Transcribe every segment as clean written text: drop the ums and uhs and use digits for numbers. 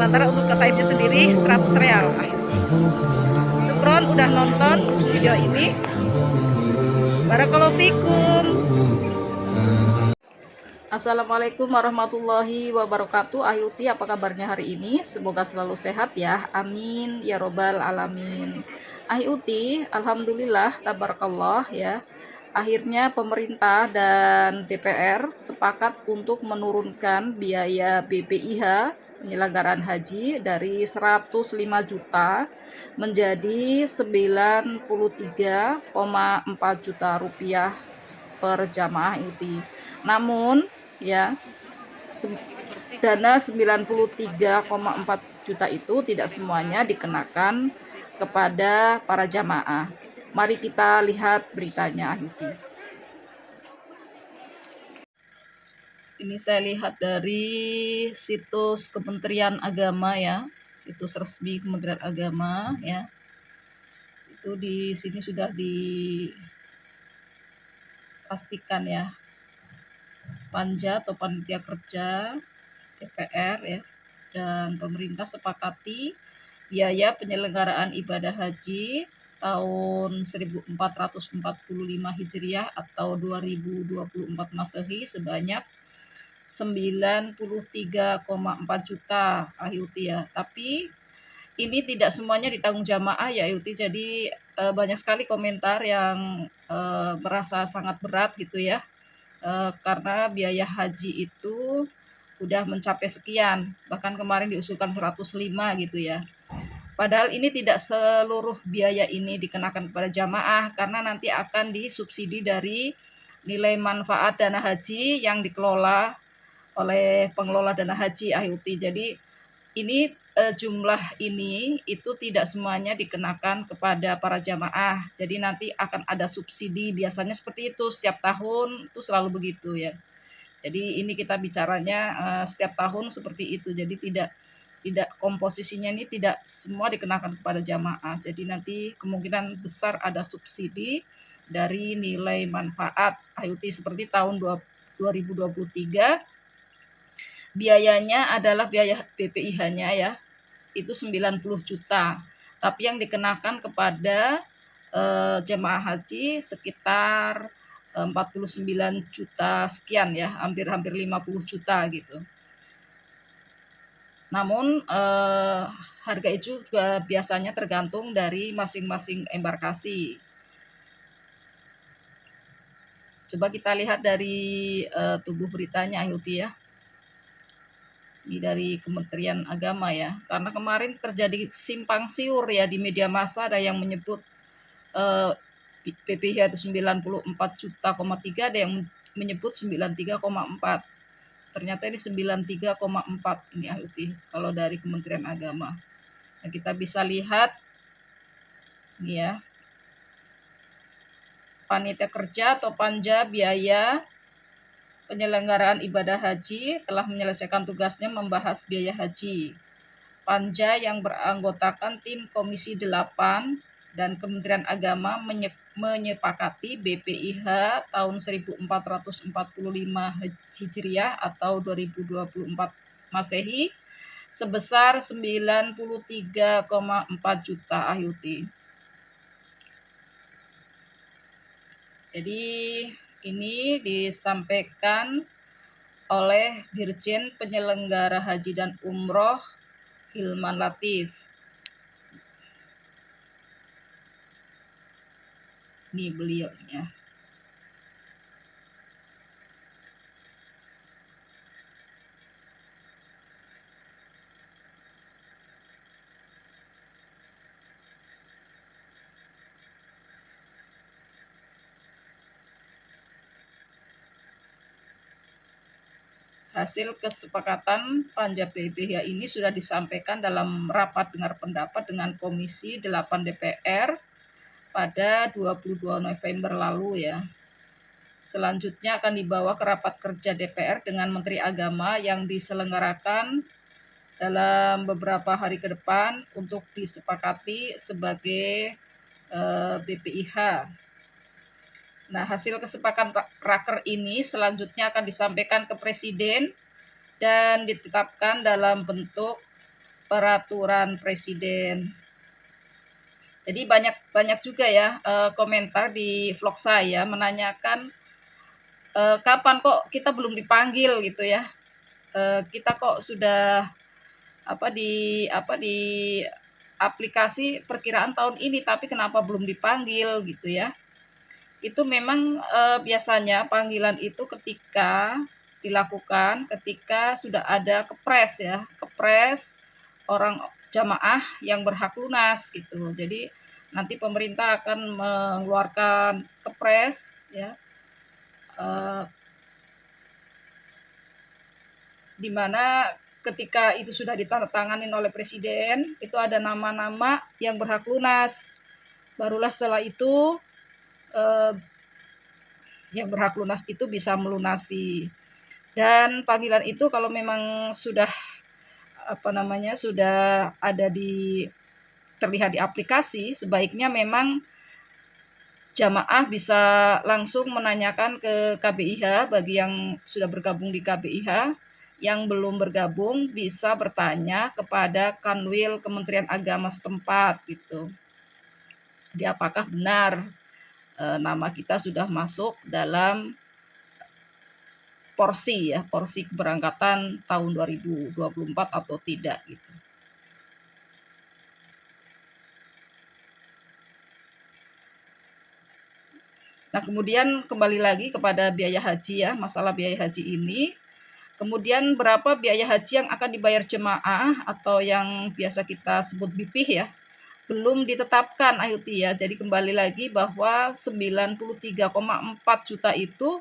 Sementara untuk ke taibnya sendiri 100 real. Syukron udah nonton video ini. Barakallahu fikum. Assalamualaikum warahmatullahi wabarakatuh. Ayuti, apa kabarnya hari ini? Semoga selalu sehat ya. Amin ya robbal alamin. Ayuti, alhamdulillah, tabarakallah ya. Akhirnya pemerintah dan DPR sepakat untuk menurunkan biaya BPIH penyelenggaraan haji dari 105 juta menjadi 93,4 juta rupiah per jamaah IUT. Namun ya, dana 93,4 juta itu tidak semuanya dikenakan kepada para jamaah. Mari kita lihat beritanya, Ayuti. Ini saya lihat dari situs Kementerian Agama ya, situs resmi Kementerian Agama ya. Itu di sini sudah dipastikan ya. Panja atau panitia kerja DPR ya dan pemerintah sepakati biaya penyelenggaraan ibadah haji tahun 1445 Hijriah atau 2024 Masehi sebanyak 93,4 juta Ayuti ya. Tapi ini tidak semuanya ditanggung jamaah ya Ayuti. Jadi banyak sekali komentar yang merasa sangat berat gitu ya. Karena biaya haji itu udah mencapai sekian, bahkan kemarin diusulkan 105 gitu ya. Padahal ini tidak seluruh biaya ini dikenakan kepada jamaah karena nanti akan disubsidi dari nilai manfaat dana haji yang dikelola oleh pengelola dana haji Ayuti. Jadi ini jumlah ini itu tidak semuanya dikenakan kepada para jamaah. Jadi nanti akan ada subsidi, biasanya seperti itu setiap tahun itu selalu begitu ya. Jadi ini kita bicaranya setiap tahun seperti itu. Jadi tidak komposisinya ini tidak semua dikenakan kepada jamaah. Jadi nanti kemungkinan besar ada subsidi dari nilai manfaat Ayuti seperti tahun 2023 biayanya adalah biaya BPIH-nya ya, itu 90 juta. Tapi yang dikenakan kepada jemaah haji sekitar 49 juta sekian ya, hampir 50 juta gitu. Namun harga itu juga biasanya tergantung dari masing-masing embarkasi. Coba kita lihat dari tubuh beritanya Ayuti ya. Ini dari Kementerian Agama ya, karena kemarin terjadi simpang siur ya di media massa, ada yang menyebut PPh itu 94 juta, ada yang menyebut 93,4. Ternyata ini 93,4 ini Ayuti kalau dari Kementerian Agama. Nah, kita bisa lihat ini ya, panitia kerja atau panja biaya penyelenggaraan ibadah haji telah menyelesaikan tugasnya membahas biaya haji. Panja yang beranggotakan tim Komisi 8 dan Kementerian Agama menyepakati BPIH tahun 1445 Hijriah atau 2024 Masehi sebesar 93,4 juta Ayuti. Jadi ini disampaikan oleh Dirjen Penyelenggara Haji dan Umroh Hilman Latif. Ini beliaunya. Hasil kesepakatan panja BPIH ini sudah disampaikan dalam rapat dengar pendapat dengan Komisi 8 DPR pada 22 November lalu ya. Selanjutnya akan dibawa ke rapat kerja DPR dengan Menteri Agama yang diselenggarakan dalam beberapa hari ke depan untuk disepakati sebagai BPIH. Nah, hasil kesepakatan raker ini selanjutnya akan disampaikan ke Presiden dan ditetapkan dalam bentuk peraturan presiden. Jadi banyak juga ya komentar di vlog saya menanyakan kapan kok kita belum dipanggil gitu ya. Kita kok sudah di aplikasi perkiraan tahun ini tapi kenapa belum dipanggil gitu ya. Itu memang biasanya panggilan itu ketika dilakukan ketika sudah ada kepres ya, kepres orang jamaah yang berhak lunas gitu. Jadi nanti pemerintah akan mengeluarkan kepres ya, di mana ketika itu sudah ditandatangani oleh presiden, itu ada nama-nama yang berhak lunas. Barulah setelah itu yang berhak lunas itu bisa melunasi. Dan panggilan itu kalau memang sudah sudah ada terlihat di aplikasi, sebaiknya memang jamaah bisa langsung menanyakan ke KBIH. Bagi yang sudah bergabung di KBIH, yang belum bergabung bisa bertanya kepada Kanwil Kementerian Agama setempat gitu. Jadi apakah benar nama kita sudah masuk dalam porsi keberangkatan tahun 2024 atau tidak gitu. Nah, kemudian kembali lagi kepada biaya haji ya, masalah biaya haji ini. Kemudian berapa biaya haji yang akan dibayar jemaah atau yang biasa kita sebut BPIH ya, belum ditetapkan Ayuti ya. Jadi kembali lagi bahwa 93,4 juta itu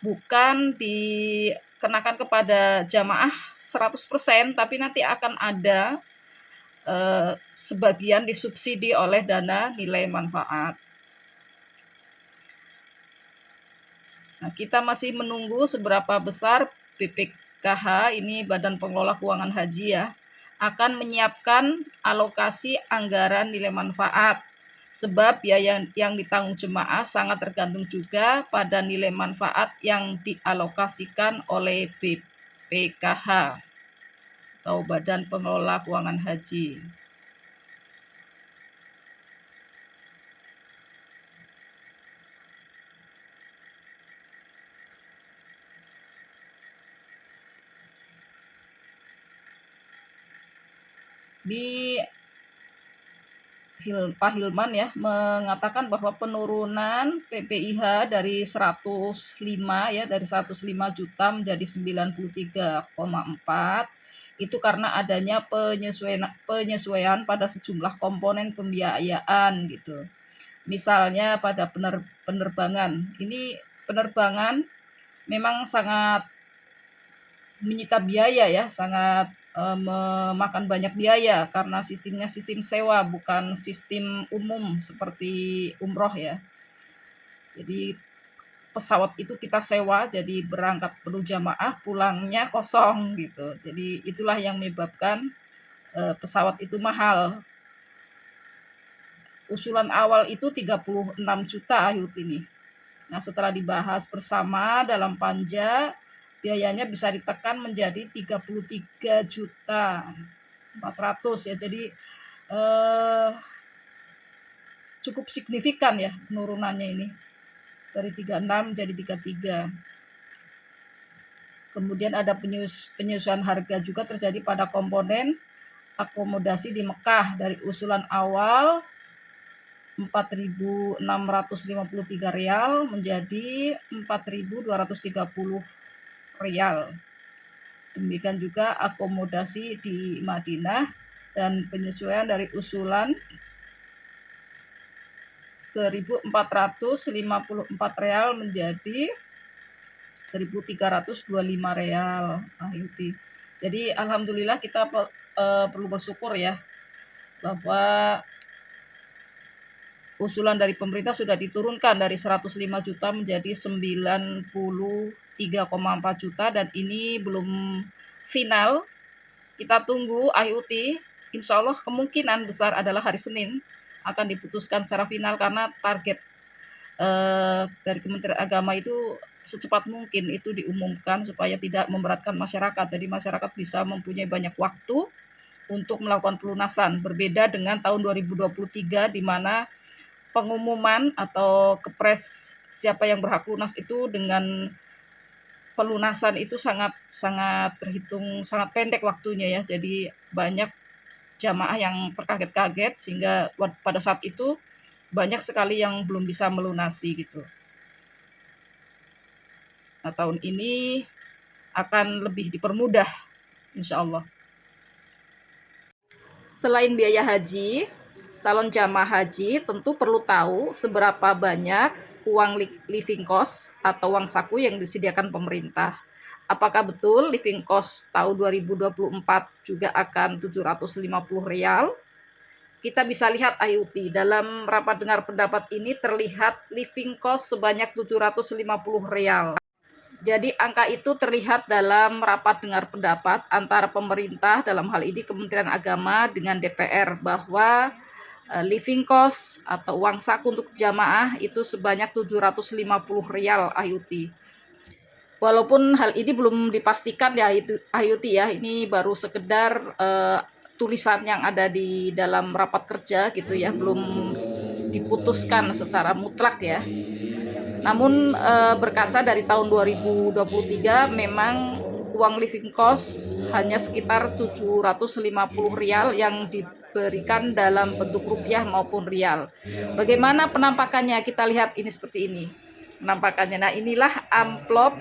bukan dikenakan kepada jamaah 100%, tapi nanti akan ada sebagian disubsidi oleh dana nilai manfaat. Nah, kita masih menunggu seberapa besar BPKH, ini Badan Pengelola Keuangan Haji ya, akan menyiapkan alokasi anggaran nilai manfaat. Sebab biaya yang ditanggung jemaah sangat tergantung juga pada nilai manfaat yang dialokasikan oleh BPKH atau Badan Pengelola Keuangan Haji. Pak Hilman ya mengatakan bahwa penurunan PPIH dari 105 juta menjadi 93,4 itu karena adanya penyesuaian pada sejumlah komponen pembiayaan gitu. Misalnya pada penerbangan. Ini penerbangan memang sangat menyita biaya ya, sangat memakan banyak biaya karena sistemnya sistem sewa bukan sistem umum seperti umroh ya. Jadi pesawat itu kita sewa, jadi berangkat penuh jamaah, pulangnya kosong gitu. Jadi itulah yang menyebabkan pesawat itu mahal. Usulan awal itu 36 juta Ayut ini. Nah, setelah dibahas bersama dalam panja, biayanya bisa ditekan menjadi 33 juta 400 ya. Jadi cukup signifikan ya penurunannya ini. Dari 36 jadi 33. Kemudian ada penyesuaian harga juga terjadi pada komponen akomodasi di Mekah dari usulan awal 4.653 rial menjadi 4.230 rial. Demikian juga akomodasi di Madinah dan penyesuaian dari usulan 1.454 rial menjadi 1.325 rial. Jadi alhamdulillah kita perlu bersyukur ya bahwa usulan dari pemerintah sudah diturunkan dari 105 juta menjadi 93,4 juta dan ini belum final. Kita tunggu IUT, insya Allah kemungkinan besar adalah hari Senin akan diputuskan secara final karena target dari Kementerian Agama itu secepat mungkin itu diumumkan supaya tidak memberatkan masyarakat. Jadi masyarakat bisa mempunyai banyak waktu untuk melakukan pelunasan. Berbeda dengan tahun 2023 di mana pengumuman atau kepres siapa yang berhak lunas itu dengan pelunasan itu sangat terhitung sangat pendek waktunya ya. Jadi banyak jamaah yang terkaget-kaget sehingga pada saat itu banyak sekali yang belum bisa melunasi gitu. Nah, tahun ini akan lebih dipermudah insya Allah. Selain biaya haji, calon jamaah haji tentu perlu tahu seberapa banyak uang living cost atau uang saku yang disediakan pemerintah. Apakah betul living cost tahun 2024 juga akan 750 rial? Kita bisa lihat Ayuti, dalam rapat dengar pendapat ini terlihat living cost sebanyak 750 rial. Jadi angka itu terlihat dalam rapat dengar pendapat antara pemerintah, dalam hal ini Kementerian Agama dengan DPR, bahwa living cost atau uang saku untuk jamaah itu sebanyak 750 rial Ayuti. Walaupun hal ini belum dipastikan ya Ayuti ya, ini baru sekedar tulisan yang ada di dalam rapat kerja gitu ya, belum diputuskan secara mutlak ya. Namun berkaca dari tahun 2023 memang uang living cost hanya sekitar 750 rial yang diberikan dalam bentuk rupiah maupun rial. Bagaimana penampakannya? Kita lihat ini seperti ini penampakannya. Nah, inilah amplop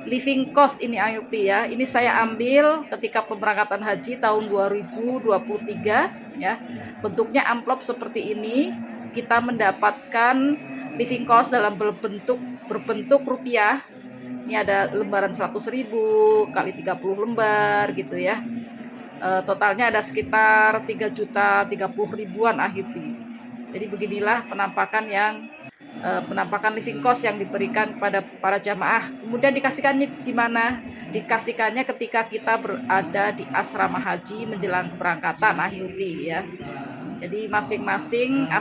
living cost ini Ayuti ya. Ini saya ambil ketika pemberangkatan haji tahun 2023 ya. Bentuknya amplop seperti ini. Kita mendapatkan living cost dalam berbentuk rupiah. Ini ada lembaran 100.000 kali 30 lembar gitu ya. Totalnya ada sekitar 3.030.000-an Ayuti. Jadi beginilah penampakan living cost yang diberikan kepada para jamaah. Kemudian dikasihkannya di mana? Dikasihkannya ketika kita berada di asrama haji menjelang keberangkatan Ayuti ya. Jadi masing-masing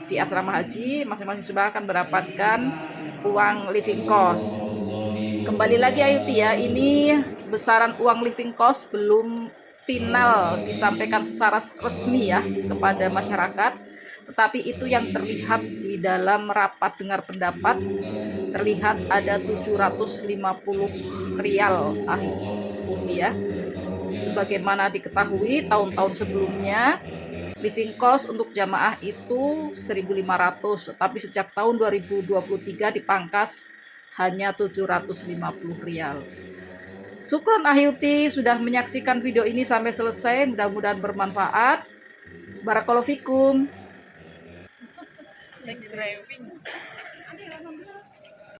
di asrama haji masing-masing jemaah akan mendapatkan uang living cost. Kembali lagi Ayuti ya, ini besaran uang living cost belum final disampaikan secara resmi ya kepada masyarakat, tetapi itu yang terlihat di dalam rapat dengar pendapat, terlihat ada 750 rial Ayuti ya. Sebagaimana diketahui tahun-tahun sebelumnya living cost untuk jamaah itu 1.500, tapi sejak tahun 2023 dipangkas hanya 750 rial. Syukron Ayuti sudah menyaksikan video ini sampai selesai, mudah-mudahan bermanfaat. Barakallahu fikum.